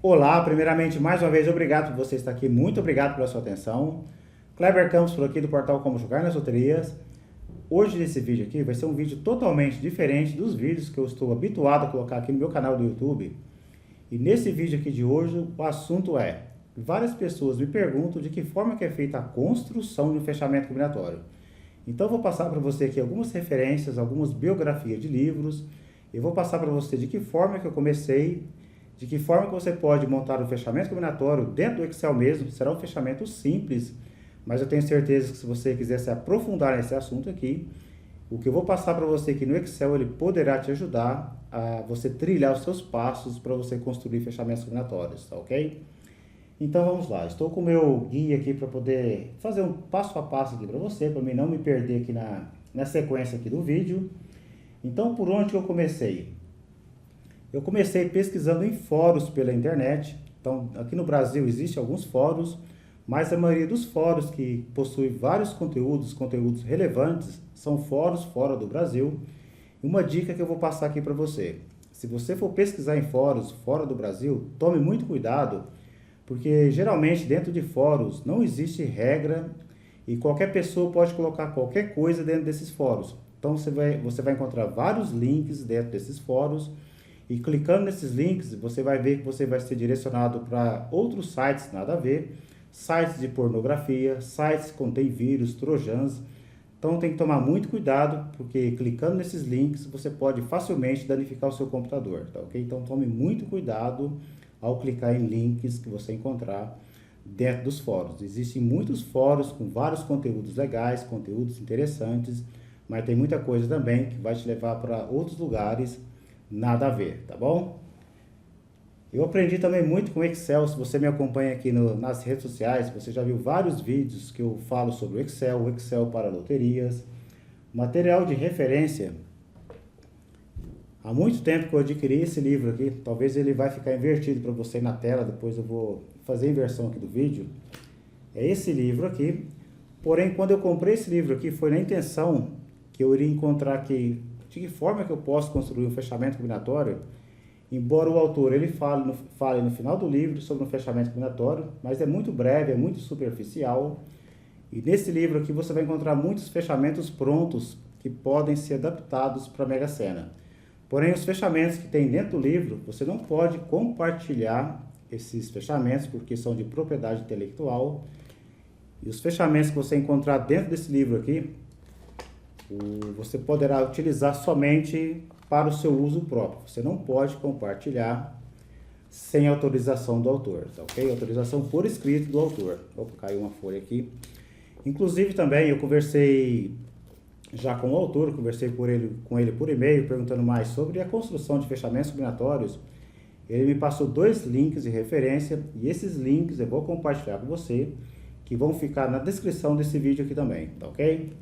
Olá, primeiramente, mais uma vez, obrigado por você estar aqui, muito obrigado pela sua atenção. Kleber Campos por aqui do portal Como Jogar nas Loterias. Hoje nesse vídeo aqui vai ser um vídeo totalmente diferente dos vídeos que eu estou habituado a colocar aqui no meu canal do YouTube. E nesse vídeo aqui de hoje, o assunto é: várias pessoas me perguntam de que forma que é feita a construção de um fechamento combinatório. Então eu vou passar para você aqui algumas referências, algumas biografias de livros. Eu vou passar para você de que forma que eu comecei, de que forma que você pode montar um fechamento combinatório dentro do Excel mesmo. Será um fechamento simples, mas eu tenho certeza que se você quiser se aprofundar nesse assunto aqui, o que eu vou passar para você aqui no Excel, ele poderá te ajudar a você trilhar os seus passos para você construir fechamentos combinatórios, tá ok? Então vamos lá, estou com o meu guia aqui para poder fazer um passo a passo aqui para você, para mim não me perder aqui na sequência aqui do vídeo. Então por onde eu comecei? Eu comecei pesquisando em fóruns pela internet. Então aqui no Brasil existem alguns fóruns, mas a maioria dos fóruns que possuem vários conteúdos relevantes, são fóruns fora do Brasil. E uma dica que eu vou passar aqui para você: se você for pesquisar em fóruns fora do Brasil, tome muito cuidado, porque geralmente dentro de fóruns não existe regra e qualquer pessoa pode colocar qualquer coisa dentro desses fóruns. Então você vai encontrar vários links dentro desses fóruns e clicando nesses links você vai ver que você vai ser direcionado para outros sites nada a ver, sites de pornografia, sites que contêm vírus, trojans. Então tem que tomar muito cuidado, porque clicando nesses links você pode facilmente danificar o seu computador, tá ok? Então tome muito cuidado ao clicar em links que você encontrar dentro dos fóruns. Existem muitos fóruns com vários conteúdos legais, conteúdos interessantes, mas tem muita coisa também que vai te levar para outros lugares nada a ver, tá bom? Eu aprendi também muito com Excel. Se você me acompanha aqui nas redes sociais, você já viu vários vídeos que eu falo sobre o Excel para loterias, material de referência. Há muito tempo que eu adquiri esse livro aqui, talvez ele vai ficar invertido para você na tela, depois eu vou fazer a inversão aqui do vídeo. É esse livro aqui, porém quando eu comprei esse livro aqui foi na intenção que eu iria encontrar aqui de que forma que eu posso construir um fechamento combinatório, embora o autor ele fale no final do livro sobre um fechamento combinatório, mas é muito breve, é muito superficial. E nesse livro aqui você vai encontrar muitos fechamentos prontos que podem ser adaptados para a Mega Sena. Porém, os fechamentos que tem dentro do livro, você não pode compartilhar esses fechamentos porque são de propriedade intelectual. E os fechamentos que você encontrar dentro desse livro aqui, você poderá utilizar somente para o seu uso próprio. Você não pode compartilhar sem autorização do autor, tá ok? Autorização por escrito do autor. Opa, caiu uma folha aqui. Inclusive também eu conversei já com o autor, conversei com ele por e-mail, perguntando mais sobre a construção de fechamentos combinatórios. Ele me passou 2 links de referência e esses links eu vou compartilhar com você, que vão ficar na descrição desse vídeo aqui também, tá ok?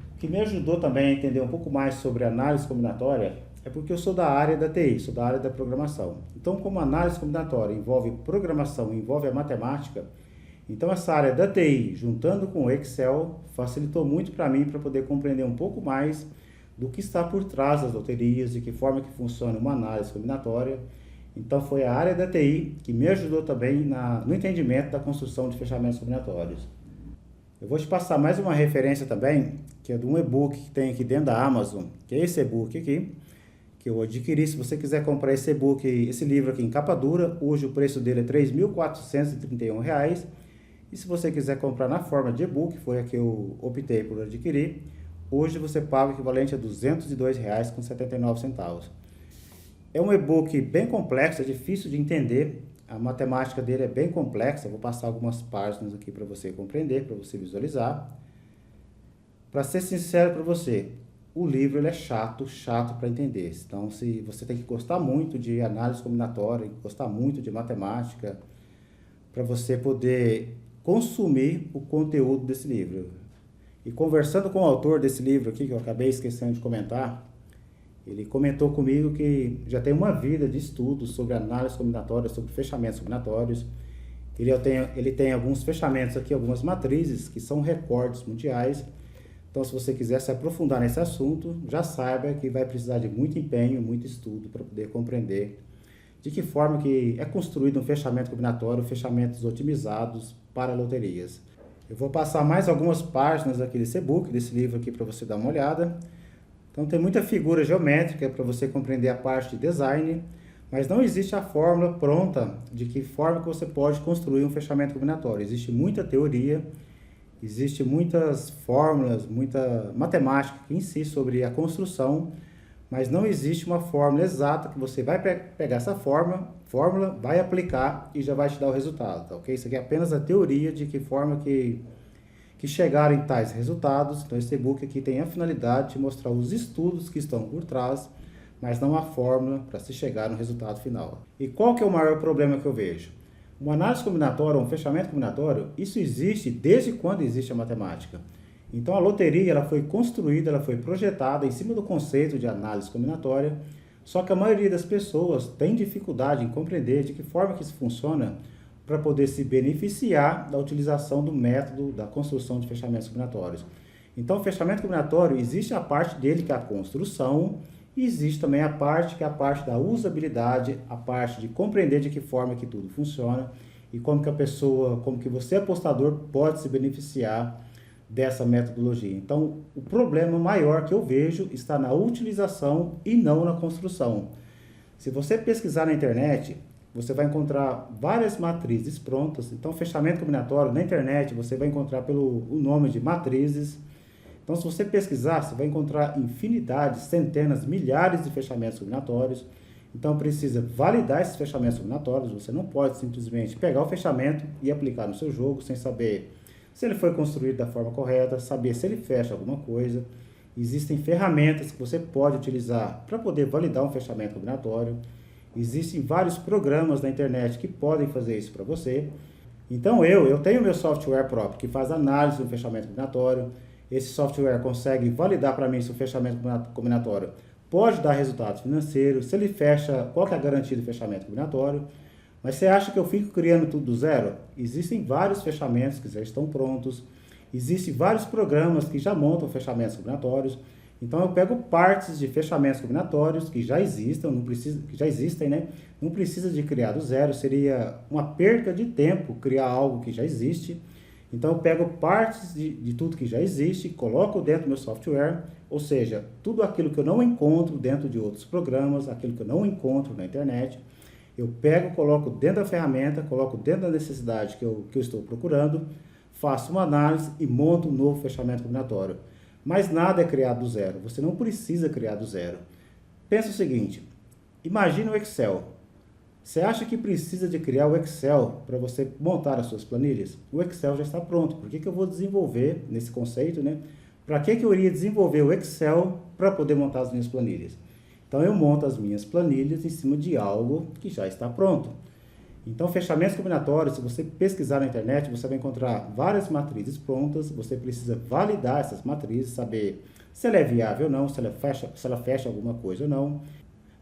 O que me ajudou também a entender um pouco mais sobre análise combinatória é porque eu sou da área da TI, sou da área da programação. Então, como análise combinatória envolve programação, envolve a matemática, então essa área da TI, juntando com o Excel, facilitou muito para mim para poder compreender um pouco mais do que está por trás das loterias, de que forma que funciona uma análise combinatória. Então foi a área da TI que me ajudou também no entendimento da construção de fechamentos combinatórios. Eu vou te passar mais uma referência também, que é de um e-book que tem aqui dentro da Amazon, que é esse e-book aqui, que eu adquiri. Se você quiser comprar esse e-book, esse livro aqui em capa dura, hoje o preço dele é R$ 3.431. E se você quiser comprar na forma de e-book, foi a que eu optei por adquirir, hoje você paga o equivalente a R$ 202,79. É um e-book bem complexo, é difícil de entender. A matemática dele é bem complexa, eu vou passar algumas páginas aqui para você compreender, para você visualizar. Para ser sincero para você, o livro ele é chato para entender. Então, se você tem que gostar muito de análise combinatória, gostar muito de matemática, para você poder consumir o conteúdo desse livro. E conversando com o autor desse livro aqui, que eu acabei esquecendo de comentar, ele comentou comigo que já tem uma vida de estudos sobre análise combinatória, sobre fechamentos combinatórios. Ele tem alguns fechamentos aqui, algumas matrizes que são recordes mundiais. Então, se você quiser se aprofundar nesse assunto, já saiba que vai precisar de muito empenho, muito estudo para poder compreender de que forma que é construído um fechamento combinatório, fechamentos otimizados para loterias. Eu vou passar mais algumas páginas aqui desse e-book, desse livro aqui para você dar uma olhada. Então tem muita figura geométrica para você compreender a parte de design, mas não existe a fórmula pronta de que forma que você pode construir um fechamento combinatório. Existe muita teoria, existe muitas fórmulas, muita matemática em si sobre a construção, mas não existe uma fórmula exata que você vai pegar essa fórmula, vai aplicar e já vai te dar o resultado, tá ok? Isso aqui é apenas a teoria de que forma que chegaram em tais resultados. Então esse e-book aqui tem a finalidade de mostrar os estudos que estão por trás, mas não a fórmula para se chegar no resultado final. E qual que é o maior problema que eu vejo? Uma análise combinatória, um fechamento combinatório, isso existe desde quando existe a matemática. Então a loteria ela foi construída, ela foi projetada em cima do conceito de análise combinatória, só que a maioria das pessoas tem dificuldade em compreender de que forma que isso funciona para poder se beneficiar da utilização do método da construção de fechamentos combinatórios. Então o fechamento combinatório, existe a parte dele que é a construção, e existe também a parte que é a parte da usabilidade, a parte de compreender de que forma que tudo funciona e como que a pessoa, como que você apostador pode se beneficiar dessa metodologia. Então, o problema maior que eu vejo está na utilização e não na construção. Se você pesquisar na internet, você vai encontrar várias matrizes prontas. Então, fechamento combinatório na internet, você vai encontrar pelo nome de matrizes. Então, se você pesquisar, você vai encontrar infinidade, centenas, milhares de fechamentos combinatórios. Então, precisa validar esses fechamentos combinatórios. Você não pode simplesmente pegar o fechamento e aplicar no seu jogo sem saber se ele foi construído da forma correta, saber se ele fecha alguma coisa. Existem ferramentas que você pode utilizar para poder validar um fechamento combinatório. Existem vários programas na internet que podem fazer isso para você. Então eu tenho meu software próprio que faz análise do fechamento combinatório. Esse software consegue validar para mim se o fechamento combinatório pode dar resultado financeiro, se ele fecha, qual que é a garantia do fechamento combinatório. Mas você acha que eu fico criando tudo do zero? Existem vários fechamentos que já estão prontos, existem vários programas que já montam fechamentos combinatórios. Então eu pego partes de fechamentos combinatórios que já existem, né? Não precisa de criar do zero, seria uma perda de tempo criar algo que já existe. Então eu pego partes de tudo que já existe, coloco dentro do meu software, ou seja, tudo aquilo que eu não encontro dentro de outros programas, aquilo que eu não encontro na internet, eu pego, coloco dentro da ferramenta, coloco dentro da necessidade que eu estou procurando, faço uma análise e monto um novo fechamento combinatório. Mas nada é criado do zero, você não precisa criar do zero. Pensa o seguinte, imagina o Excel. Você acha que precisa de criar o Excel para você montar as suas planilhas? O Excel já está pronto. Por que eu vou desenvolver nesse conceito, né? Para que eu iria desenvolver o Excel para poder montar as minhas planilhas? Então eu monto as minhas planilhas em cima de algo que já está pronto. Então fechamentos combinatórios, se você pesquisar na internet, você vai encontrar várias matrizes prontas. Você precisa validar essas matrizes, saber se ela é viável ou não, se ela fecha alguma coisa ou não.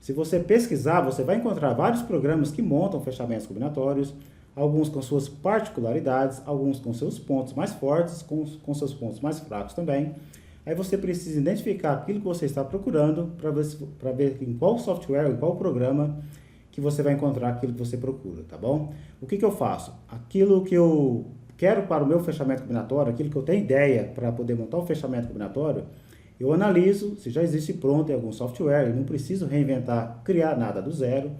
Se você pesquisar, você vai encontrar vários programas que montam fechamentos combinatórios, alguns com suas particularidades, alguns com seus pontos mais fortes, com seus pontos mais fracos também. Aí você precisa identificar aquilo que você está procurando para ver em qual software, em qual programa que você vai encontrar aquilo que você procura, tá bom? O que eu faço? Aquilo que eu quero para o meu fechamento combinatório, aquilo que eu tenho ideia para poder montar um fechamento combinatório, eu analiso se já existe pronto em algum software, eu não preciso reinventar, criar nada do zero.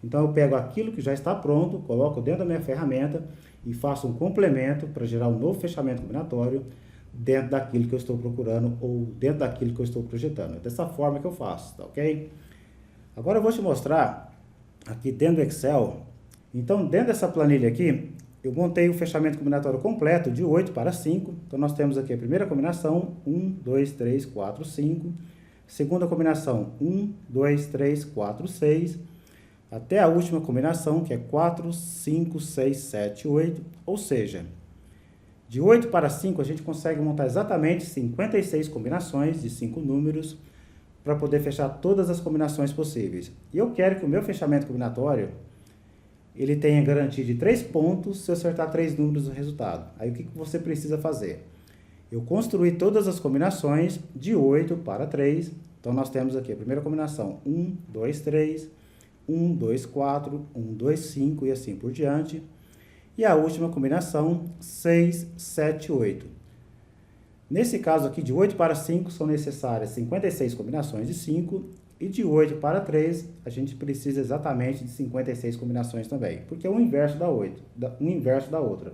Então eu pego aquilo que já está pronto, coloco dentro da minha ferramenta e faço um complemento para gerar um novo fechamento combinatório dentro daquilo que eu estou procurando ou dentro daquilo que eu estou projetando. É dessa forma que eu faço, tá ok? Agora eu vou te mostrar aqui dentro do Excel. Então dentro dessa planilha aqui, eu montei o fechamento combinatório completo de 8 para 5. Então nós temos aqui a primeira combinação, 1, 2, 3, 4, 5. Segunda combinação, 1, 2, 3, 4, 6. Até a última combinação, que é 4, 5, 6, 7, 8. Ou seja, de 8 para 5 a gente consegue montar exatamente 56 combinações de 5 números para poder fechar todas as combinações possíveis. E eu quero que o meu fechamento combinatório ele tenha garantia de 3 pontos se eu acertar 3 números no resultado. Aí o que você precisa fazer? Eu construí todas as combinações de 8 para 3. Então nós temos aqui a primeira combinação 1, 2, 3, 1, 2, 4, 1, 2, 5 e assim por diante. E a última combinação, 6, 7, 8. Nesse caso aqui, de 8 para 5, são necessárias 56 combinações de 5. E de 8 para 3, a gente precisa exatamente de 56 combinações também. Porque é o inverso da 8, o inverso da outra.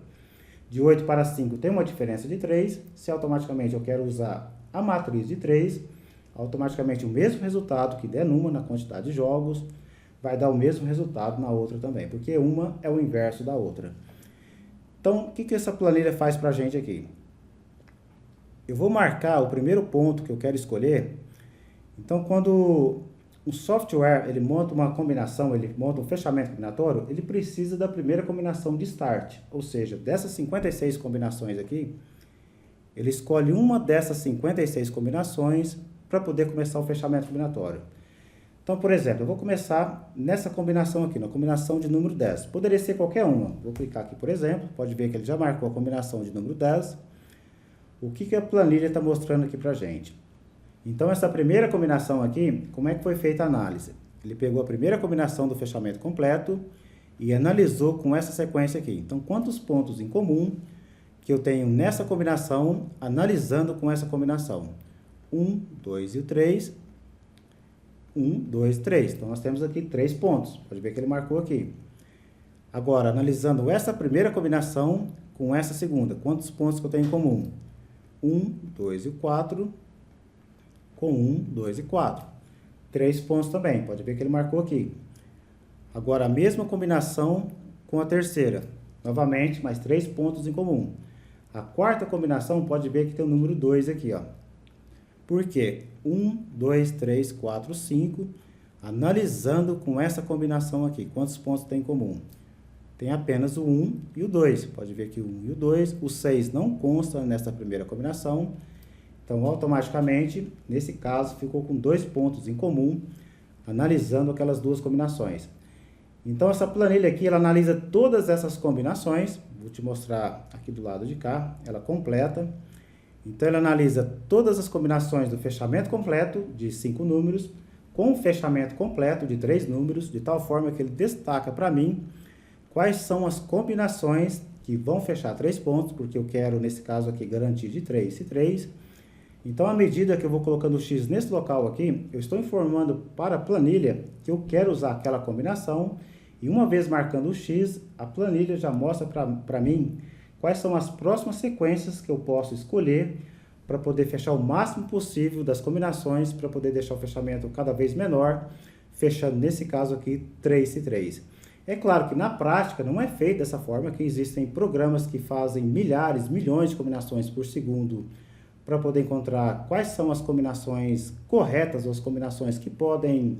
De 8 para 5 tem uma diferença de 3. Se automaticamente eu quero usar a matriz de 3, automaticamente o mesmo resultado que der numa na quantidade de jogos, vai dar o mesmo resultado na outra também. Porque uma é o inverso da outra. Então, o que essa planilha faz para a gente aqui? Eu vou marcar o primeiro ponto que eu quero escolher. Então, quando o software ele monta uma combinação, ele monta um fechamento combinatório, ele precisa da primeira combinação de start. Ou seja, dessas 56 combinações aqui, ele escolhe uma dessas 56 combinações para poder começar o fechamento combinatório. Então, por exemplo, eu vou começar nessa combinação aqui, na combinação de número 10. Poderia ser qualquer uma. Vou clicar aqui, por exemplo, pode ver que ele já marcou a combinação de número 10. O que a planilha está mostrando aqui para a gente? Então, essa primeira combinação aqui, como é que foi feita a análise? Ele pegou a primeira combinação do fechamento completo e analisou com essa sequência aqui. Então, quantos pontos em comum que eu tenho nessa combinação, analisando com essa combinação? 1, 2 e 3. 1, 2, 3. Então, nós temos aqui 3 pontos. Pode ver que ele marcou aqui. Agora, analisando essa primeira combinação com essa segunda, quantos pontos que eu tenho em comum? 1, 2 e 4, com 1, 2 e 4. 3 pontos também. Pode ver que ele marcou aqui. Agora, a mesma combinação com a terceira. Novamente, mais 3 pontos em comum. A quarta combinação, pode ver que tem o número 2 aqui, ó. Por quê? 1, 2, 3, 4, 5. Analisando com essa combinação aqui, quantos pontos tem em comum? Tem apenas o 1 e o 2. Pode ver que o 1 e o 2. O 6 não consta nessa primeira combinação. Então, automaticamente, nesse caso, ficou com 2 pontos em comum, analisando aquelas duas combinações. Então, essa planilha aqui, ela analisa todas essas combinações. Vou te mostrar aqui do lado de cá, ela completa. Então, ela analisa todas as combinações do fechamento completo, de 5 números, com o fechamento completo, de 3 números, de tal forma que ele destaca para mim quais são as combinações que vão fechar 3 pontos, porque eu quero, nesse caso aqui, garantir de 3 e 3. Então, à medida que eu vou colocando o X nesse local aqui, eu estou informando para a planilha que eu quero usar aquela combinação. E uma vez marcando o X, a planilha já mostra para mim quais são as próximas sequências que eu posso escolher para poder fechar o máximo possível das combinações, para poder deixar o fechamento cada vez menor, fechando nesse caso aqui 3 e 3. É claro que na prática não é feito dessa forma, que existem programas que fazem milhares, milhões de combinações por segundo para poder encontrar quais são as combinações corretas ou as combinações que podem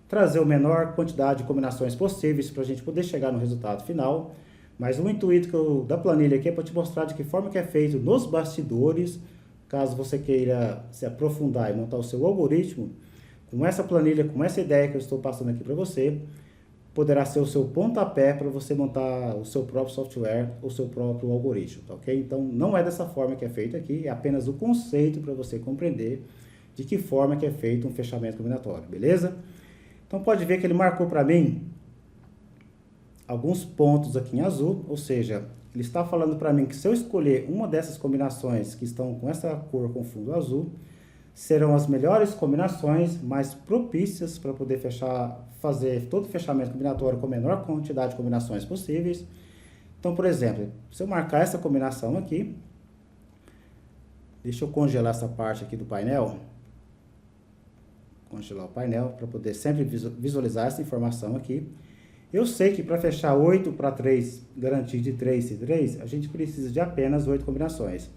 trazer a menor quantidade de combinações possíveis para a gente poder chegar no resultado final. Mas o intuito da planilha aqui é para te mostrar de que forma que é feito nos bastidores, caso você queira se aprofundar e montar o seu algoritmo. Com essa planilha, com essa ideia que eu estou passando aqui para você, poderá ser o seu pontapé para você montar o seu próprio software, o seu próprio algoritmo, tá ok? Então, não é dessa forma que é feito aqui, é apenas o conceito para você compreender de que forma que é feito um fechamento combinatório, beleza? Então, pode ver que ele marcou para mim alguns pontos aqui em azul, ou seja, ele está falando para mim que se eu escolher uma dessas combinações que estão com essa cor com fundo azul, serão as melhores combinações, mais propícias para poder fazer todo o fechamento combinatório com a menor quantidade de combinações possíveis. Então, por exemplo, se eu marcar essa combinação aqui, deixa eu congelar essa parte aqui do painel, congelar o painel para poder sempre visualizar essa informação aqui. Eu sei que para fechar 8 para 3, garantir de 3 e 3, a gente precisa de apenas 8 combinações.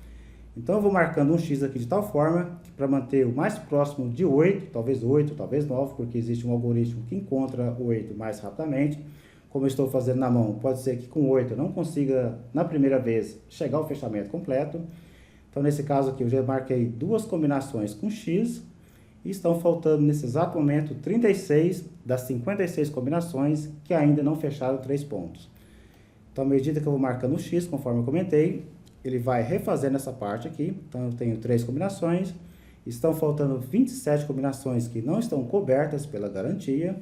Então, eu vou marcando um X aqui de tal forma que para manter o mais próximo de 8, talvez 9, porque existe um algoritmo que encontra 8 mais rapidamente. Como eu estou fazendo na mão, pode ser que com 8 eu não consiga, na primeira vez, chegar ao fechamento completo. Então, nesse caso aqui, eu já marquei 2 combinações com X e estão faltando, nesse exato momento, 36 das 56 combinações que ainda não fecharam 3 pontos. Então, à medida que eu vou marcando o X, conforme eu comentei, ele vai refazendo essa parte aqui. Então, eu tenho 3 combinações. Estão faltando 27 combinações que não estão cobertas pela garantia.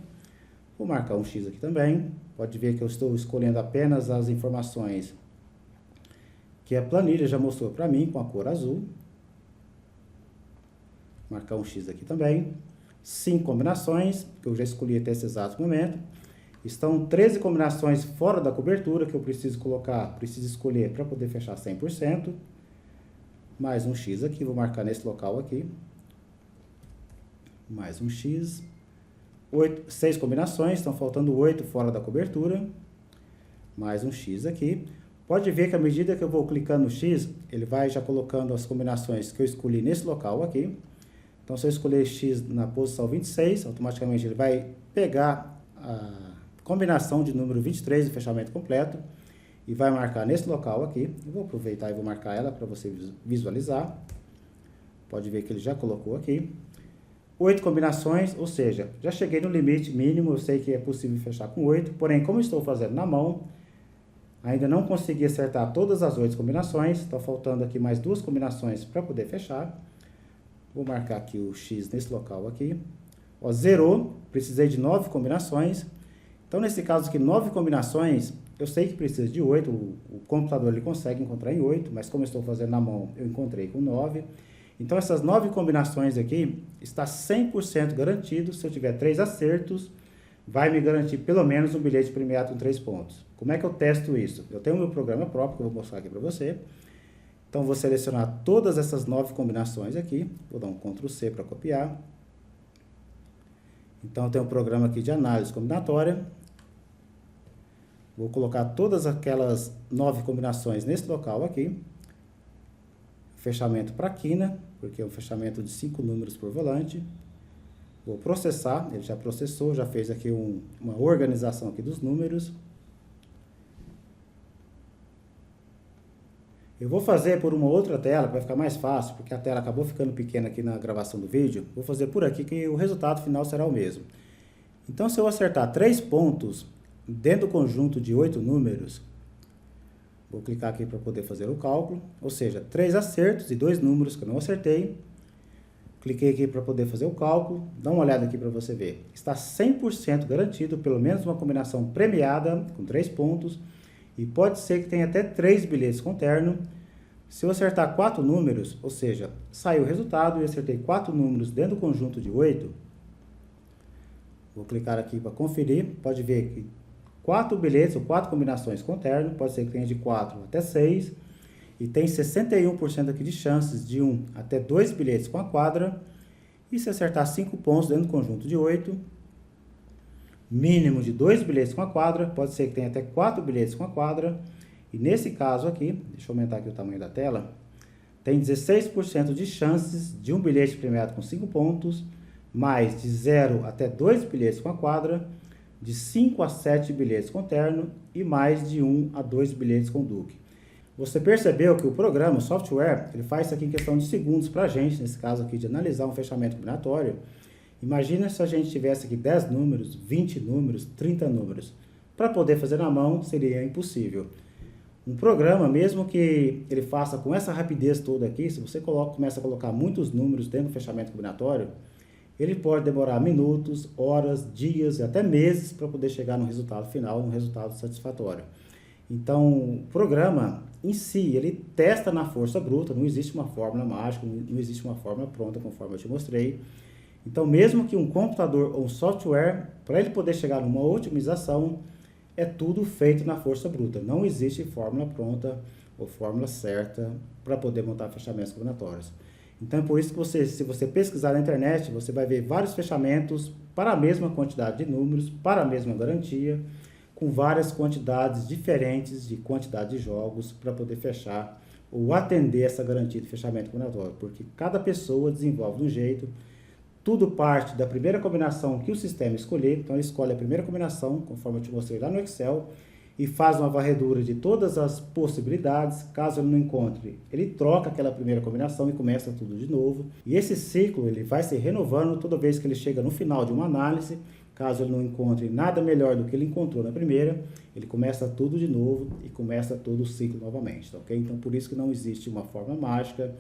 Vou marcar um X aqui também. Pode ver que eu estou escolhendo apenas as informações que a planilha já mostrou para mim com a cor azul. Marcar um X aqui também. 5 combinações, que eu já escolhi até esse exato momento. Estão 13 combinações fora da cobertura que eu preciso escolher para poder fechar 100%. Mais um X aqui, vou marcar nesse local aqui. Mais um X. 6 combinações, estão faltando 8 fora da cobertura. Mais um X aqui. Pode ver que à medida que eu vou clicando no X, ele vai já colocando as combinações que eu escolhi nesse local aqui. Então, se eu escolher X na posição 26, automaticamente ele vai pegar a combinação de número 23 de fechamento completo e vai marcar nesse local aqui. Eu vou aproveitar e vou marcar ela para você visualizar. Pode ver que ele já colocou aqui. 8 combinações, ou seja, já cheguei no limite mínimo, eu sei que é possível fechar com 8, porém, como estou fazendo na mão, ainda não consegui acertar todas as 8 combinações, está faltando aqui mais 2 combinações para poder fechar. Vou marcar aqui o X nesse local aqui. Ó, zerou, precisei de 9 combinações. Então, nesse caso aqui, 9 combinações, eu sei que precisa de 8, o computador ele consegue encontrar em 8, mas como eu estou fazendo na mão, eu encontrei com 9. Então, essas 9 combinações aqui, está 100% garantido. Se eu tiver 3 acertos, vai me garantir pelo menos um bilhete premiado com 3 pontos. Como é que eu testo isso? Eu tenho o meu programa próprio, que eu vou mostrar aqui para você. Então, vou selecionar todas essas 9 combinações aqui. Vou dar um Ctrl C para copiar. Então, eu tenho um programa aqui de análise combinatória. Vou colocar todas aquelas 9 combinações nesse local aqui. Fechamento para quina, porque é um fechamento de 5 números por volante. Vou processar, ele já processou, já fez aqui uma organização aqui dos números. Eu vou fazer por uma outra tela, para ficar mais fácil, porque a tela acabou ficando pequena aqui na gravação do vídeo. Vou fazer por aqui que o resultado final será o mesmo. Então, se eu acertar 3 pontos dentro do conjunto de 8 números, vou clicar aqui para poder fazer o cálculo, ou seja, 3 acertos e 2 números que eu não acertei. Cliquei aqui para poder fazer o cálculo, dá uma olhada aqui para você ver. Está 100% garantido, pelo menos uma combinação premiada com 3 pontos, e pode ser que tenha até 3 bilhetes com terno. Se eu acertar 4 números, ou seja, saiu o resultado e acertei 4 números dentro do conjunto de 8, vou clicar aqui para conferir, pode ver que 4 bilhetes ou 4 combinações com terno, pode ser que tenha de 4 até 6, e tem 61% aqui de chances de 1 até 2 bilhetes com a quadra, e se acertar 5 pontos dentro do conjunto de 8, mínimo de 2 bilhetes com a quadra, pode ser que tenha até 4 bilhetes com a quadra, e nesse caso aqui, deixa eu aumentar aqui o tamanho da tela, tem 16% de chances de um bilhete premiado com 5 pontos, mais de 0 até 2 bilhetes com a quadra, de 5 a 7 bilhetes com terno e mais de 1 a 2 bilhetes com duque. Você percebeu que o programa, o software, ele faz isso aqui em questão de segundos para a gente, nesse caso aqui de analisar um fechamento combinatório. Imagina se a gente tivesse aqui 10 números, 20 números, 30 números. Para poder fazer na mão seria impossível. Um programa, mesmo que ele faça com essa rapidez toda aqui, se você começa a colocar muitos números dentro do fechamento combinatório, ele pode demorar minutos, horas, dias e até meses para poder chegar no resultado final, no resultado satisfatório. Então, o programa em si, ele testa na força bruta, não existe uma fórmula mágica, não existe uma fórmula pronta, conforme eu te mostrei. Então, mesmo que um computador ou um software, para ele poder chegar numa otimização, é tudo feito na força bruta. Não existe fórmula pronta ou fórmula certa para poder montar fechamentos combinatórios. Então, é por isso que se você pesquisar na internet, você vai ver vários fechamentos para a mesma quantidade de números, para a mesma garantia, com várias quantidades diferentes de quantidade de jogos para poder fechar ou atender essa garantia de fechamento combinatório, porque cada pessoa desenvolve de um jeito, tudo parte da primeira combinação que o sistema escolher. Então, ele escolhe a primeira combinação, conforme eu te mostrei lá no Excel, e faz uma varredura de todas as possibilidades. Caso ele não encontre, ele troca aquela primeira combinação e começa tudo de novo. E esse ciclo ele vai se renovando toda vez que ele chega no final de uma análise. Caso ele não encontre nada melhor do que ele encontrou na primeira, ele começa tudo de novo e começa todo o ciclo novamente, tá, ok? Então, por isso que não existe uma fórmula mágica,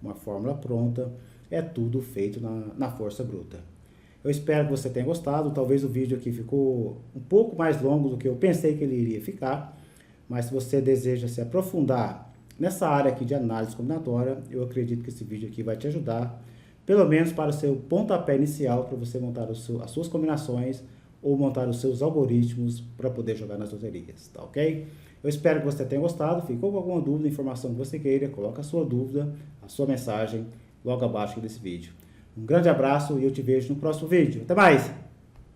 uma fórmula pronta, é tudo feito na força bruta. Eu espero que você tenha gostado. Talvez o vídeo aqui ficou um pouco mais longo do que eu pensei que ele iria ficar. Mas se você deseja se aprofundar nessa área aqui de análise combinatória, eu acredito que esse vídeo aqui vai te ajudar, pelo menos para o seu pontapé inicial, para você montar as suas combinações ou montar os seus algoritmos para poder jogar nas loterias, tá ok? Eu espero que você tenha gostado. Ficou com alguma dúvida, informação que você queira, coloca a sua dúvida, a sua mensagem logo abaixo desse vídeo. Um grande abraço e eu te vejo no próximo vídeo. Até mais!